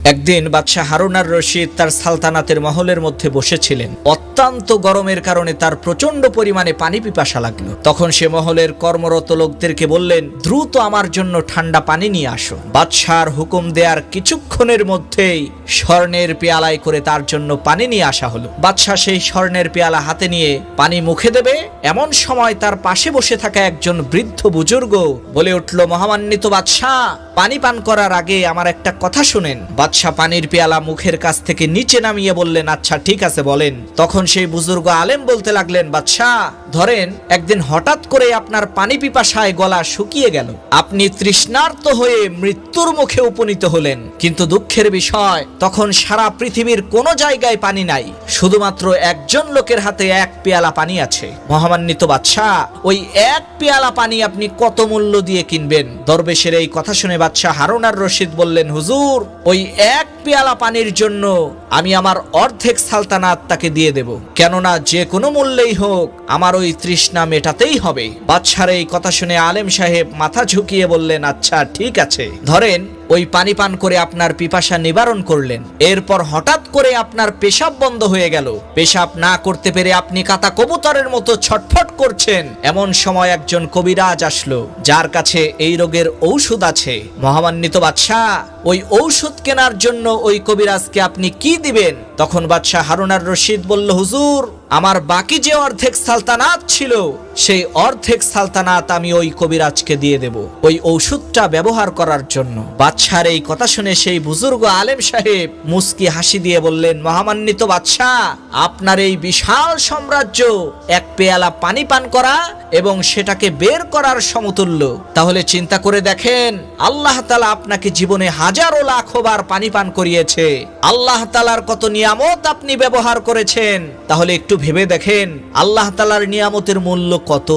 একদিন বাদশাহ হারুন আর রশিদ তার সালতানাতের মহলের মধ্যে বসেছিলেন। অত্যন্ত গরমের কারণে তার প্রচন্ড পরিমাণে পানি পিপাসা লাগলো। তখন সে মহলের কর্মরত লোকদেরকে বললেন, দ্রুত আমার জন্য ঠান্ডা পানি নিয়ে আসো। বাদশাহর হুকুম দেওয়ার কিছুক্ষণের মধ্যেই স্বর্ণের পেয়ালায় করে তার জন্য পানি নিয়ে আসা হলো। বাদশাহ সেই স্বর্ণের পেয়ালা হাতে নিয়ে পানি মুখে দেবে, এমন সময় তার পাশে বসে থাকা একজন বৃদ্ধ বুজুর্গ বলে উঠল, মহামান্বিত বাদশাহ, পানি পান করার আগে আমার একটা কথা শুনেন। বাদশাহ পানির পেয়ালা মুখের কাছ থেকে নিচে নামিয়ে বললেন, আচ্ছা ঠিক আছে বলেন। তখন সেই বুজুর্গ আলেম বলতে লাগলেন, বাদশাহ ধরেন একদিন হঠাৎ করে আপনার পানি পিপাসায় গলা শুকিয়ে গেল, আপনি তৃষ্ণার্ত হয়ে মৃত্যুর মুখে উপনীত হলেন। কিন্তু দুঃখের বিষয়, তখন সারা পৃথিবীর কোনো জায়গায় পানি নাই, শুধুমাত্র একজন লোকের হাতে এক পেয়ালা পানি আছে। মহামান্বিত বাদশাহ, ওই এক পেয়ালা পানি আপনি কত মূল্য দিয়ে কিনবেন? দরবেশের এই কথা শুনে বাদশাহ হারুন আর রশিদ বললেন, হুজুর ওই এক পেয়ালা পানির জন্য আমি আমার অর্ধেক সালতানাত তাকে দিয়ে দেব, কেননা যে কোনো মূল্যেই হোক আমার ওই তৃষ্ণা মেটাতেই হবে। বাদশার এই কথা শুনে আলেম সাহেব মাথা ঝুঁকিয়ে বললেন, আচ্ছা ঠিক আছে, ধরেন ওই পানি পান করে আপনার পিপাসা নিবারণ করলেন, এরপর হঠাৎ করে আপনার পেশাব বন্ধ হয়ে গেল। পেশাব না করতে পেরে আপনি কাতা কবুতরের মতো ছটফট করছেন। এমন সময় একজন কবিরাজ আসলো, যার কাছে এই রোগের ঔষধ আছে। মহামান্বিত বাদশাহ, ওই ঔষধ কেনার জন্য ওই কবিরাজকে আপনি কি দিবেন? তখন বাদশাহ হারুন আর রশিদ বলল, হুজুর আমার বাকি যে অর্ধেক সালতানাত ছিল, সেই অর্ধেক সালতানাত আমি ওই কবিরাজকে দিয়ে দেব ওই ঔষধটা ব্যবহার করার জন্য। বাদশার এই কথা শুনে সেই বুজুর্গ আলেম সাহেব মুস্কি হাসি দিয়ে বললেন, মহামান্বিত বাদশাহ, আপনার এই বিশাল সাম্রাজ্য এক পেয়ালা পানি পান করা এবং সেটাকে বের করার সমতুল্য। তাহলে চিন্তা করে দেখেন, আল্লাহ তাআলা আপনাকে জীবনে হাজারো লাখো বার পানি পান করিয়েছে। আল্লাহ তাআলার কত নিয়ামত আপনি ব্যবহার করেছেন। তাহলে একটু ভেবে দেখেন আল্লাহ তাআলার নিয়ামতের মূল্য কত।